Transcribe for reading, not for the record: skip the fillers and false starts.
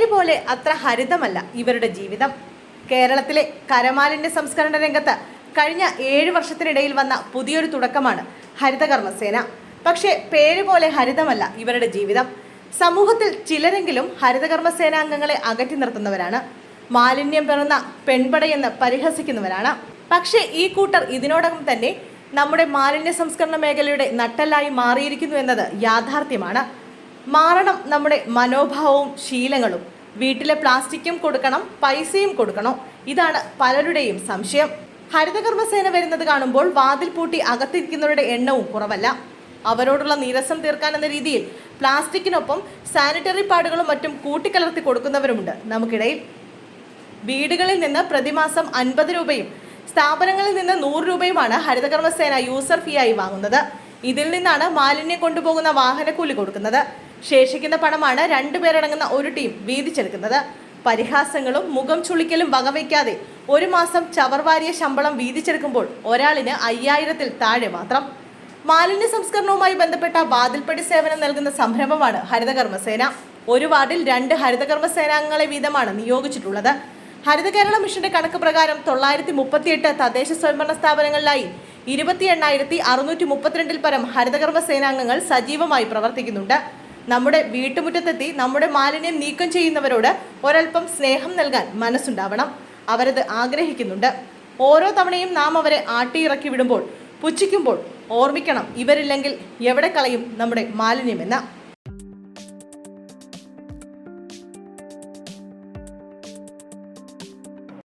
പേര് പോലെ അത്ര ഹരിതമല്ല ഇവരുടെ ജീവിതം. കേരളത്തിലെ കരമാലിന്യ സംസ്കരണ രംഗത്ത് കഴിഞ്ഞ 7 വർഷത്തിനിടയിൽ വന്ന പുതിയൊരു തുടക്കമാണ് ഹരിതകർമ്മസേന. പക്ഷേ പേര് പോലെ ഹരിതമല്ല ഇവരുടെ ജീവിതം. സമൂഹത്തിൽ ചിലരെങ്കിലും ഹരിതകർമ്മസേനാംഗങ്ങളെ അകറ്റി നിർത്തുന്നവരാണ്. മാലിന്യം പിറന്ന പെൺപടയെന്ന് പരിഹസിക്കുന്നവരാണ്. പക്ഷേ ഈ കൂട്ടർ ഇതിനോടകം തന്നെ നമ്മുടെ മാലിന്യ സംസ്കരണ മേഖലയുടെ നട്ടെല്ലായി മാറിയിരിക്കുന്നു എന്നത് യാഥാർത്ഥ്യമാണ്. മാറണം നമ്മുടെ മനോഭാവവും ശീലങ്ങളും. വീട്ടിലെ പ്ലാസ്റ്റിക്കും കൊടുക്കണം, പൈസയും കൊടുക്കണോ? ഇതാണ് പലരുടെയും സംശയം. ഹരിതകർമ്മസേന വരുന്നത് കാണുമ്പോൾ വാതിൽ പൂട്ടി അകത്തിരിക്കുന്നവരുടെ എണ്ണവും കുറവല്ല. അവരോടുള്ള നീരസം തീർക്കാൻ എന്ന രീതിയിൽ പ്ലാസ്റ്റിക്കിനൊപ്പം സാനിറ്ററി പാഡുകളും മറ്റും കൂട്ടിക്കലർത്തി കൊടുക്കുന്നവരുമുണ്ട് നമുക്കിടയിൽ. വീടുകളിൽ നിന്ന് പ്രതിമാസം 50 രൂപയും സ്ഥാപനങ്ങളിൽ നിന്ന് 100 രൂപയുമാണ് ഹരിതകർമ്മസേന യൂസർ ഫീ ആയി വാങ്ങുന്നത്. ഇതിൽ നിന്നാണ് മാലിന്യം കൊണ്ടുപോകുന്ന വാഹനക്കൂലി കൊടുക്കുന്നത്. ശേഷിക്കുന്ന പണമാണ് 2 പേരടങ്ങുന്ന ഒരു ടീം വീതിച്ചെടുക്കുന്നത്. പരിഹാസങ്ങളും മുഖം ചുളിക്കലും വകവയ്ക്കാതെ ഒരു മാസം ചവർവാരിയ ശമ്പളം വീതിച്ചെടുക്കുമ്പോൾ ഒരാളിന് 5000-ൽ താഴെ മാത്രം. മാലിന്യ സംസ്കരണവുമായി ബന്ധപ്പെട്ട വാതിൽപ്പടി സേവനം നൽകുന്ന സംരംഭമാണ് ഹരിതകർമ്മസേന. ഒരു വാർഡിൽ 2 ഹരിതകർമ്മസേനാംഗങ്ങളെ വീതമാണ് നിയോഗിച്ചിട്ടുള്ളത്. ഹരിത കേരള മിഷന്റെ കണക്ക് പ്രകാരം 938 തദ്ദേശ സ്വയംഭരണ സ്ഥാപനങ്ങളിലായി 28,632 പരം ഹരിതകർമ്മസേനാംഗങ്ങൾ സജീവമായി പ്രവർത്തിക്കുന്നുണ്ട്. നമ്മുടെ വീട്ടുമുറ്റത്തെത്തി നമ്മുടെ മാലിന്യം നീക്കം ചെയ്യുന്നവരോട് ഒരൽപ്പം സ്നേഹം നൽകാൻ മനസ്സുണ്ടാവണം. അവരത് ആഗ്രഹിക്കുന്നുണ്ട്. ഓരോ തവണയും നാം അവരെ ആട്ടിയിറക്കി വിടുമ്പോൾ, പുച്ഛിക്കുമ്പോൾ ഓർമ്മിക്കണം, ഇവരില്ലെങ്കിൽ എവിടെ കളയും നമ്മുടെ മാലിന്യമെന്ന്.